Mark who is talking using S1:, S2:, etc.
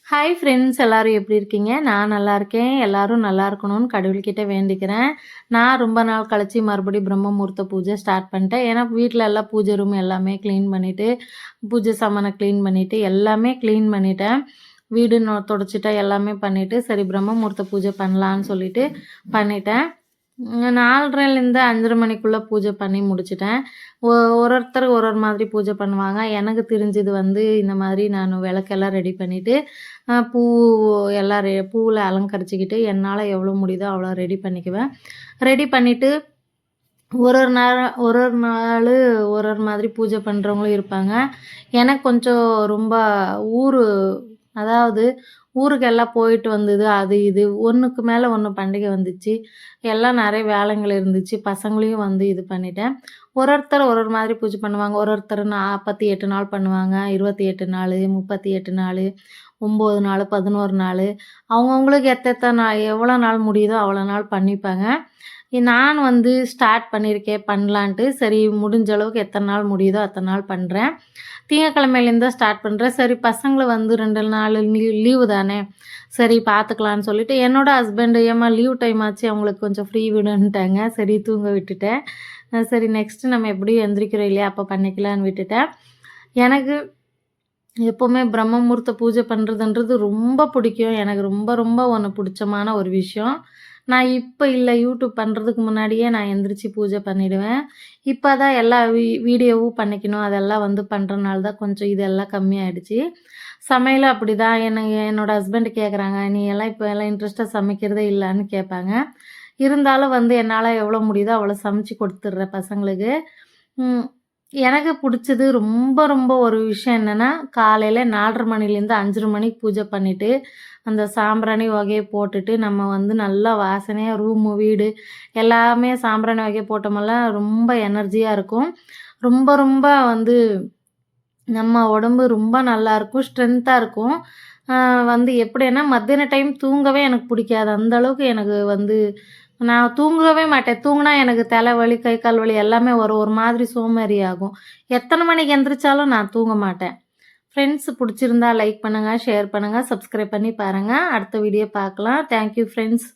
S1: Hi friends, எல்லாரும் எப்படி இருக்கீங்க? நான் நல்லா இருக்கேன். எல்லாரும் நல்லா இருக்கணும்னு கடவுள்கிட்ட வேண்டிக்கிறேன். நான் ரொம்ப நாள் கழிச்சு மறுபடியும் பிரம்ம முகூர்த்த பூஜை ஸ்டார்ட் பண்ணிட்டேன். ஏன்னா வீட்ல எல்லாம் பூஜை ரூம் எல்லாமே க்ளீன் பண்ணிட்டு, பூஜை சாமானை க்ளீன் பண்ணிட்டு, எல்லாமே க்ளீன் பண்ணிட்டேன். வீடு துடைச்சிட்டேன், எல்லாமே பண்ணிட்டு, சரி பிரம்ம முகூர்த்த பூஜை பண்ணலான்னு சொல்லிட்டு பண்ணிட்டேன். 4:30லேருந்து 5:30 மணிக்குள்ளே பூஜை பண்ணி முடிச்சுட்டேன். ஒருத்தர் ஒரு ஒரு மாதிரி பூஜை பண்ணுவாங்க. எனக்கு தெரிஞ்சது வந்து இந்த மாதிரி நான் விளக்கெல்லாம் ரெடி பண்ணிவிட்டு, பூ எல்லாம் பூவில் அலங்கரிச்சுக்கிட்டு என்னால் எவ்வளோ முடியுதோ அவ்வளோ ரெடி பண்ணிக்குவேன். ரெடி பண்ணிவிட்டு ஒரு ஒரு நேரம் ஒரு ஒரு நாள் ஒரு ஒரு மாதிரி பூஜை பண்ணுறவங்களும் இருப்பாங்க. எனக்கு கொஞ்சம் ரொம்ப ஊர் அதாவது ஊருக்கு எல்லாம் போயிட்டு வந்தது, அது இது ஒன்றுக்கு மேலே ஒன்று பண்டிகை வந்துச்சு. எல்லாம் நிறைய வேலைகள் இருந்துச்சு. பசங்களையும் வந்து இது பண்ணிட்டேன். ஒருத்தர் ஒரு ஒரு மாதிரி பூஜை பண்ணுவாங்க. ஒருத்தர் 48 நாள் பண்ணுவாங்க, 28 நாள், 38 நாள், 9 நாள், 11 நாள். அவங்கவுங்களுக்கு நாள் எவ்வளோ நாள் முடியுதோ அவ்வளோ நாள் பண்ணிப்பாங்க. நான் வந்து ஸ்டார்ட் பண்ணியிருக்கேன் பண்ணலான்ட்டு. சரி முடிஞ்ச அளவுக்கு எத்தனை நாள் முடியுதோ அத்தனை நாள் பண்ணுறேன். திங்கக்கிழமையிலேருந்து தான் ஸ்டார்ட் பண்ணுறேன். சரி பசங்களை வந்து 2 நாள் லீவு தானே, சரி பார்த்துக்கலான்னு சொல்லிட்டு என்னோடய ஹஸ்பண்ட் ஏம்மா லீவ் டைம் ஆச்சு அவங்களுக்கு கொஞ்சம் ஃப்ரீ விடுன்ட்டாங்க. சரி தூங்க விட்டுட்டேன். சரி நெக்ஸ்ட்டு நம்ம எப்படியும் எந்திரிக்கிறோம் இல்லையா, அப்போ பண்ணிக்கலான்னு விட்டுட்டேன். எனக்கு எப்போவுமே பிரம்ம முகூர்த்த பூஜை பண்ணுறதுன்றது ரொம்ப பிடிக்கும். எனக்கு ரொம்ப ரொம்ப ஒன்று பிடிச்சமான ஒரு விஷயம். நான் இப்போ இல்லை, யூடியூப் பண்ணுறதுக்கு முன்னாடியே நான் எந்திரிச்சு பூஜை பண்ணிவிடுவேன். இப்போ தான் எல்லா வீடியோவும் பண்ணிக்கணும் அதெல்லாம் வந்து பண்ணுறனால தான் கொஞ்சம் இதெல்லாம் கம்மியாயிடுச்சு. சமையலும் அப்படி தான். என்னோடய ஹஸ்பண்ட் கேட்குறாங்க, நீ எல்லாம் இப்போ எல்லாம் இன்ட்ரெஸ்ட்டாக சமைக்கிறதே இல்லைன்னு கேட்பாங்க. இருந்தாலும் வந்து என்னால் எவ்வளோ முடியுதோ அவ்வளோ சமைச்சு கொடுத்துட்றேன் பசங்களுக்கு. எனக்கு பிடிச்சது ரொம்ப ரொம்ப ஒரு விஷயம் என்னென்னா, காலையில் 4:30 மணிலேருந்து 5:30 மணிக்கு பூஜை பண்ணிவிட்டு, அந்த சாம்பிராணி வகையை போட்டுட்டு நம்ம வந்து நல்லா வாசனையாக ரூமு வீடு எல்லாமே சாம்பிராணி வகையை போட்டோமெல்லாம் ரொம்ப எனர்ஜியாக இருக்கும். ரொம்ப ரொம்ப வந்து நம்ம உடம்பு ரொம்ப நல்லாயிருக்கும், ஸ்ட்ரென்த்தாக இருக்கும். வந்து எப்படின்னா மத்தியான டைம் தூங்கவே எனக்கு பிடிக்காது. அந்த அளவுக்கு எனக்கு வந்து நான் தூங்கவே மாட்டேன். தூங்குனா எனக்கு தலைவலி, கை கால் வலி எல்லாமே வரும். ஒரு மாதிரி சோம்பேறி ஆகும். எத்தனை மணிக்கு எந்திரிச்சாலும் நான் தூங்க மாட்டேன். ஃப்ரெண்ட்ஸ் பிடிச்சிருந்தா லைக் பண்ணுங்கள், ஷேர் பண்ணுங்கள், சப்ஸ்கிரைப் பண்ணி பாருங்கள். அடுத்த வீடியோ பார்க்கலாம். Thank you friends.